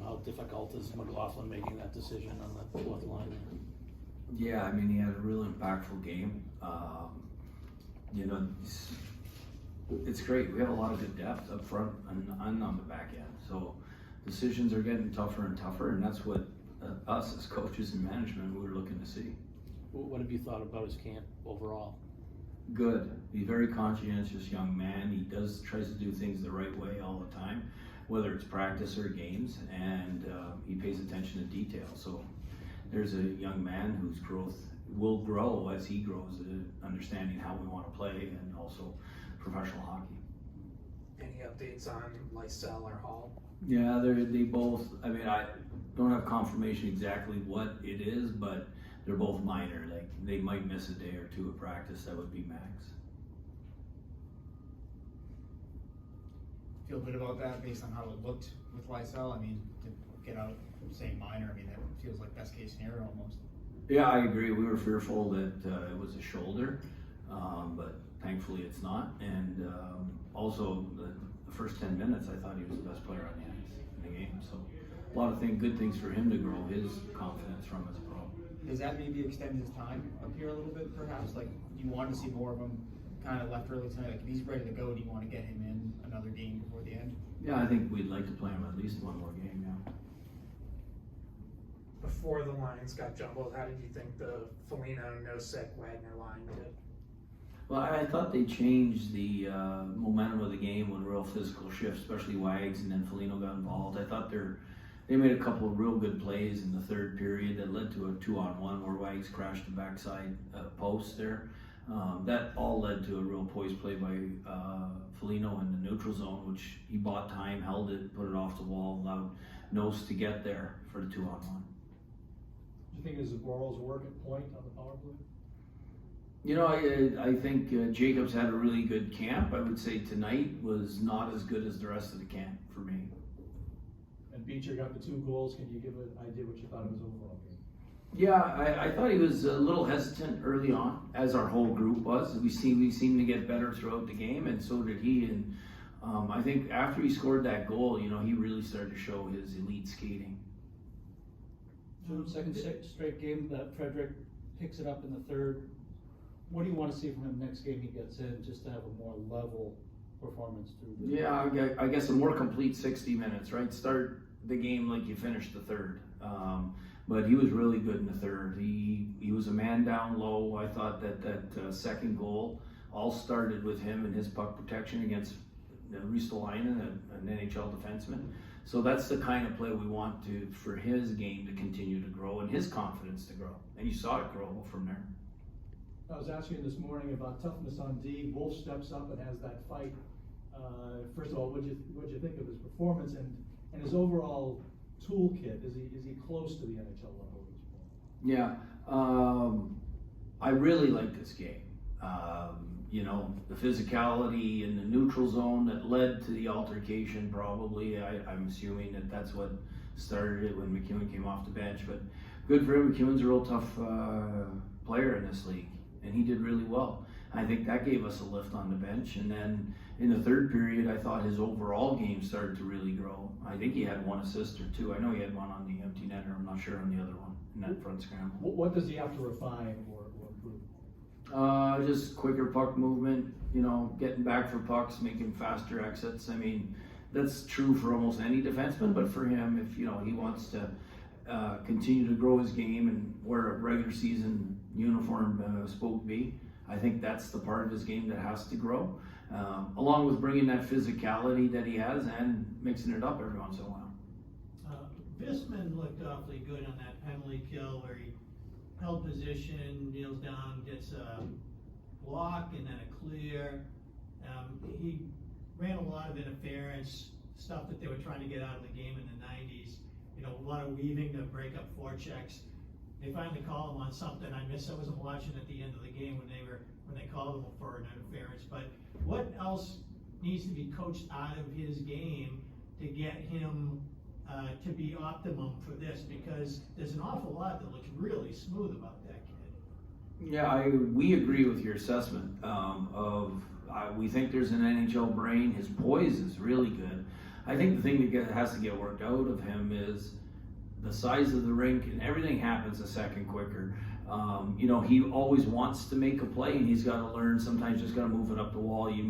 How difficult is McLaughlin making that decision on the fourth line? Yeah, I mean, he had a real impactful game. You know, it's great. We have a lot of good depth up front and on the back end. So decisions are getting tougher and tougher, and that's what us as coaches and management we're looking to see. What have you thought about his camp overall? Good. He's a very conscientious young man. He tries to do things the right way all the time, whether it's practice or games, and he pays attention to detail. So there's a young man whose growth will grow as he grows, understanding how we want to play and also professional hockey. Any updates on Lysell or Hall? Yeah, they both, I mean, I don't have confirmation exactly what it is, but they're both minor. Like, they might miss a day or two of practice. That would be max. Feel good about that based on how it looked with Lysell? I mean, to get out saying minor, I mean, that feels like best case scenario almost. Yeah, I agree. We were fearful that it was a shoulder, but thankfully it's not. And also, the first 10 minutes, I thought he was the best player on the ice in the game. So a lot of good things for him to grow his confidence from as a pro. Does that maybe extend his time up here a little bit, perhaps? Like, do you want to see more of him kind of left early tonight? Like, if he's ready to go, do you want to get him in another game before the end? Yeah, I think we'd like to play him at least one more game, yeah. Before the lines got jumbled, how did you think the Foligno, Nosek, Wagner line did? Well, I thought they changed the momentum of the game with real physical shifts, especially Wags, and then Foligno got involved. I thought they made a couple of real good plays in the third period that led to a 2-on-1 where Wags crashed the backside post there. That all led to a real poised play by Foligno in the neutral zone, which he bought time, held it, put it off the wall, allowed Nose to get there for the 2-on-1. Do you think his Borals work at point on the power play? You know, I think Jacobs had a really good camp. I would say tonight was not as good as the rest of the camp for me. And Beecher got the 2 goals. Can you give an idea what you thought of his overall game? Yeah, I thought he was a little hesitant early on, as our whole group was. We seemed to get better throughout the game, and so did he. And I think after he scored that goal, you know, he really started to show his elite skating. Second straight game that Frederick picks it up in the third. What do you want to see from him next game he gets in, just to have a more level performance through the Yeah, I guess a more complete 60 minutes, right? Start the game like you finished the third. But he was really good in the third. He was a man down low. I thought that second goal all started with him and his puck protection against Ristolainen, an NHL defenseman. So that's the kind of play we want for his game to continue to grow and his confidence to grow. And you saw it grow from there. I was asking you this morning about toughness on D. Wolf steps up and has that fight. First of all, what'd you think of his performance and his overall toolkit? Is he close to the NHL level at this point? Yeah, I really like this game. You know, the physicality in the neutral zone that led to the altercation, probably. I'm assuming that's what started it when McEwen came off the bench. But good for him. McEwen's a real tough player in this league, and he did really well. I think that gave us a lift on the bench. And then in the third period, I thought his overall game started to really grow. I think he had 1 assist or 2. I know he had 1 on the empty netter. I'm not sure on the other one in that front scramble. What does he have to refine or improve? Just quicker puck movement, you know, getting back for pucks, making faster exits. I mean, that's true for almost any defenseman, but for him, if, you know, he wants to continue to grow his game and wear a regular season uniform spoke B, I think that's the part of his game that has to grow, along with bringing that physicality that he has and mixing it up every once in a while. Bisman looked awfully good on that penalty kill where he held position, kneels down, gets a block and then a clear. He ran a lot of interference, stuff that they were trying to get out of the game in the 90s. You know, a lot of weaving to break up forechecks. They finally called him on something I wasn't watching at the end of the game when they called him for an interference. But what else needs to be coached out of his game to get him to be optimum for this? Because there's an awful lot that looks really smooth about that kid. Yeah, we agree with your assessment we think there's an NHL brain. His poise is really good. I think the thing that has to get worked out of him is the size of the rink, and everything happens a second quicker. You know, he always wants to make a play, and he's got to learn. Sometimes just got to move it up the wall. You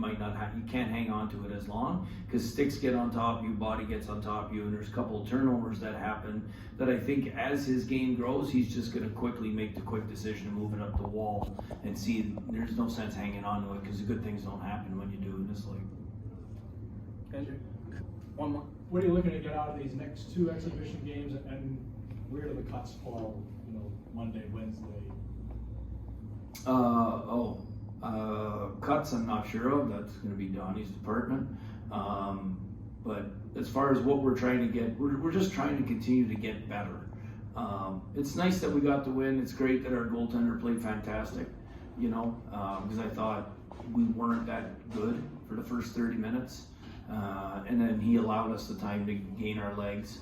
can't hang on to it as long because sticks get on top of you, body gets on top of you, and there's a couple of turnovers that happen. That I think as his game grows, he's just going to quickly make the quick decision to move it up the wall and see. There's no sense hanging on to it because the good things don't happen when you do in this league. Andrew, one more. What are you looking to get out of these next 2 exhibition games, and where do the cuts fall, you know, Monday, Wednesday? Cuts I'm not sure of. That's going to be Donnie's department. But as far as what we're trying to get, we're just trying to continue to get better. It's nice that we got the win. It's great that our goaltender played fantastic, you know, because I thought we weren't that good for the first 30 minutes. And then he allowed us the time to gain our legs.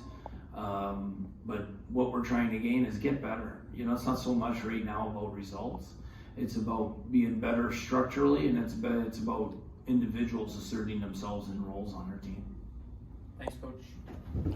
But what we're trying to gain is get better. You know, it's not so much right now about results. It's about being better structurally, and it's about individuals asserting themselves in roles on our team. Thanks, Coach.